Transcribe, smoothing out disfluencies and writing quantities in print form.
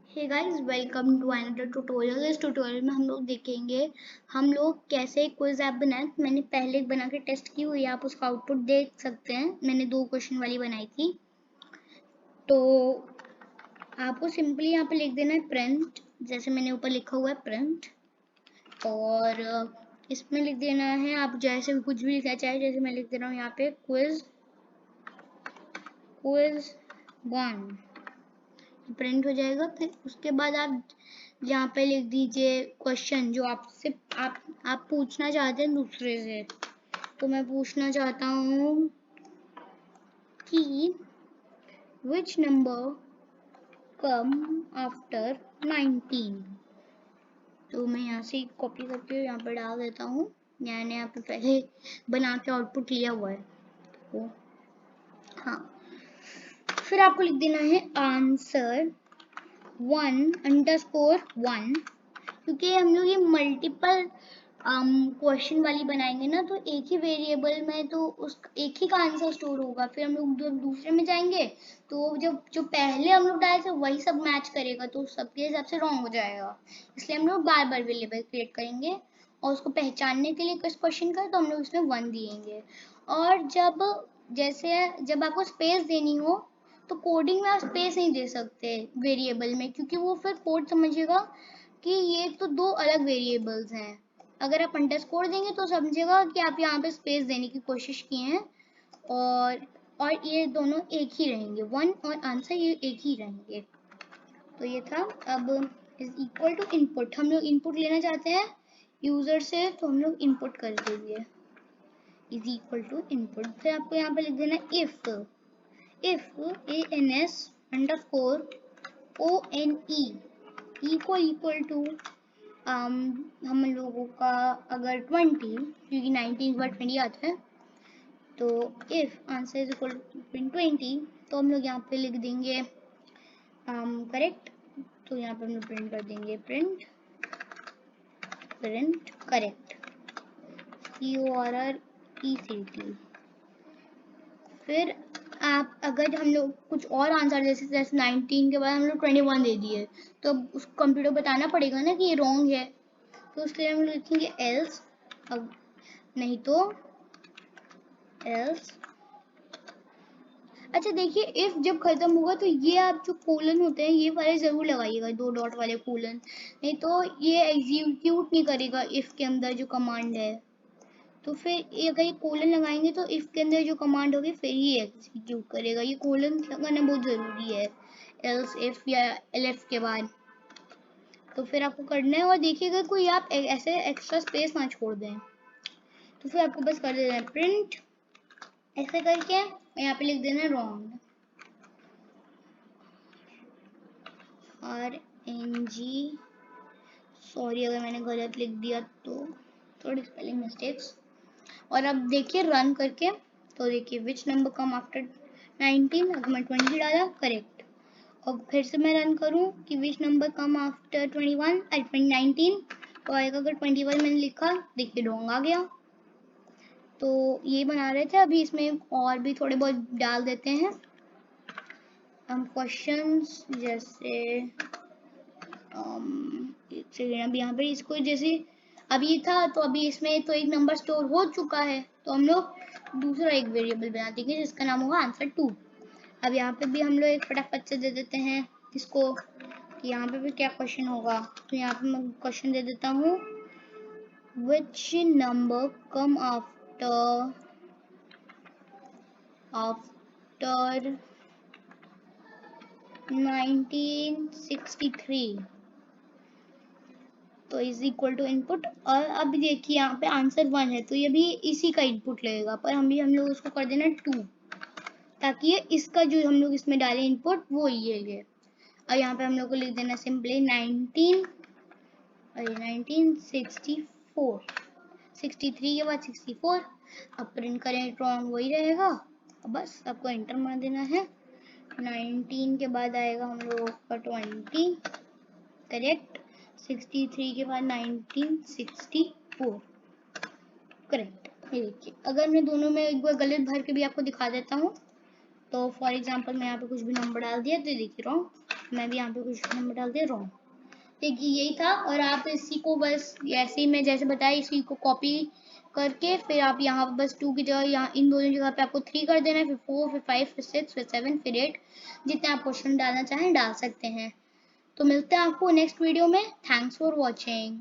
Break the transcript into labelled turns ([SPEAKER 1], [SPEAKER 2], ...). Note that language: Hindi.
[SPEAKER 1] Hey guys, welcome to another tutorial. इस ट्यूटोरियल में हम लोग देखेंगे हम लोग कैसे क्विज ऐप बनाएं। मैंने पहले एक बना के टेस्ट की हुई है, आप उसका आउटपुट देख सकते हैं। मैंने 2 क्वेश्चन वाली बनाई थी। तो आपको सिंपली यहाँ पे लिख देना है प्रिंट, जैसे मैंने ऊपर लिखा हुआ है प्रिंट, और इसमें लिख देना है आप जैसे भी कुछ भी लिखना चाहे। जैसे मैं लिख दे रहा हूँ यहाँ पे क्विज 1 प्रिंट हो जाएगा। फिर उसके बाद आप यहाँ पे लिख दीजिए क्वेश्चन जो आपसे आप पूछना चाहते हैं दूसरे से। तो मैं पूछना चाहता हूँ कि which number come after 19। तो मैं यहाँ से कॉपी करके यहाँ पे डाल देता हूँ। मैंने यहाँ पे पहले बना के आउटपुट लिया हुआ है। तो हाँ, फिर आपको लिख देना है आंसर 1_1, क्योंकि हम लोग ये मल्टीपल क्वेश्चन वाली बनाएंगे ना, तो एक ही वेरिएबल में तो उस एक ही का आंसर स्टोर होगा। फिर हम लोग जब दूसरे में जाएंगे तो जब जो पहले हम लोग डाले थे वही सब मैच करेगा, तो सबके हिसाब से रॉन्ग हो जाएगा। इसलिए हम लोग बार बार वेरिएबल क्रिएट करेंगे और उसको पहचानने के लिए किस क्वेश्चन का, तो हम लोग इसमें 1 दिएंगे। और जब आपको स्पेस देनी हो तो कोडिंग में आप स्पेस नहीं दे सकते वेरिएबल में, क्योंकि वो फिर कोड समझेगा कि ये तो 2 अलग वेरिएबल्स हैं। अगर आप अंडरस्कोर देंगे तो समझेगा कि आप यहाँ पे स्पेस देने की कोशिश किए हैं, और ये दोनों एक ही रहेंगे, 1 और आंसर ये एक ही रहेंगे। तो ये था। अब इज इक्वल टू इनपुट, हम लोग इनपुट लेना चाहते हैं यूजर से, तो हम लोग इनपुट कर देंगे इज इक्वल टू इनपुट। फिर आपको यहाँ पे लिख देना if ANS underscore ONE equal to हम लोगों का अगर 20, क्योंकि 19 के बाद 20 आता है, तो if answer is equal to 20, तो हम लोग यहाँ पे लिख देंगे करेक्ट। तो यहाँ पे हम लोग प्रिंट कर देंगे प्रिंट करेक्ट CORRECT। फिर आप अगर हम लोग कुछ और आंसर जैसे 19 के बाद हम लोग 21 दे दिए, तो उस कंप्यूटर बताना पड़ेगा ना कि ये रॉन्ग है, तो इसलिए हम लिखेंगे एल्स, अब नहीं तो एल्स। अच्छा देखिए, इफ जब खत्म होगा तो ये आप जो कोलन होते हैं ये वाले जरूर लगाइएगा, 2 डॉट वाले कोलन, नहीं तो ये एग्जीक्यूट नहीं करेगा इफ के अंदर जो कमांड है। तो फिर अगर ये कोलन लगाएंगे तो इफ के अंदर जो कमांड होगी फिर ही एग्जीक्यूट करेगा। ये कोलन लगाना बहुत जरूरी है एल्स इफ या एलएफ के बाद। तो फिर आपको करना है, और देखिएगा कोई आप ऐसे एक्स्ट्रा स्पेस ना छोड़ दें। तो फिर आपको बस कर देना है प्रिंट ऐसे करके, यहाँ पे लिख देना है रॉन्ग RNG। सॉरी अगर मैंने गलत लिख दिया तो, थोड़ी स्पेलिंग मिस्टेक्स। और अब देखिए रन करके, तो देखिए विच नंबर कम आफ्टर 19, अगर मैं 20 डाला करेक्ट। और फिर से मैं रन करूं कि विच नंबर कम आफ्टर 19, तो आएगा। अगर 21 मैंने लिखा, देखिए रॉन्ग आ गया। तो ये बना रहे थे, अभी इसमें और भी थोड़े बहुत डाल देते हैं हम क्वेश्चंस। जैसे अभी यहाँ पे इसको जैसे अभी था, तो अभी इसमें तो एक नंबर स्टोर हो चुका है, तो हम लोग दूसरा एक वेरिएबल बना देंगे जिसका नाम होगा आंसर 2। अब यहाँ पे भी हम लोग एक फटाफट से दे देते हैं इसको कि यहाँ पे भी क्या क्वेश्चन होगा। तो यहाँ पे मैं क्वेश्चन दे देता हूँ which number come after 1963, तो इज इक्वल टू इनपुट। और अब देखिए यहाँ पे आंसर 1 है, तो ये भी इसी का इनपुट लगेगा, पर हम लोग उसको कर देना 2, ताकि ये इसका जो हम लोग इसमें डाले इनपुट वो ये है। और यहाँ पे हम लोग को लिख देना सिंपली 1964, 63 के बाद 64। अब प्रिंट करें रॉन्ग वही रहेगा, बस आपको एंटर मार देना है। 19 के बाद आएगा हम लोग का 20 करेक्ट, 63 के बाद 1964 करेक्ट। ये देखिए, अगर मैं दोनों में एक बार गलत भर के भी आपको दिखा देता हूँ, तो फॉर एग्जांपल मैं यहाँ पे कुछ भी नंबर डाल दिया, तो देखिए रॉन्ग। मैं भी यहाँ पे क्वेश्चन नंबर डाल दे रहा हूँ। देखिए यही था, और आप इसी को बस ऐसे ही मैं जैसे बताया इसी को कॉपी करके फिर आप यहाँ पर बस 2 की जगह यहाँ इन दोनों जगह पे आपको 3 कर देना है, फिर 4, फिर 5, फिर 6, फिर 7, फिर 8, जितने आप क्वेश्चन डालना चाहें डाल सकते हैं। तो मिलते हैं आपको नेक्स्ट वीडियो में। Thanks for watching.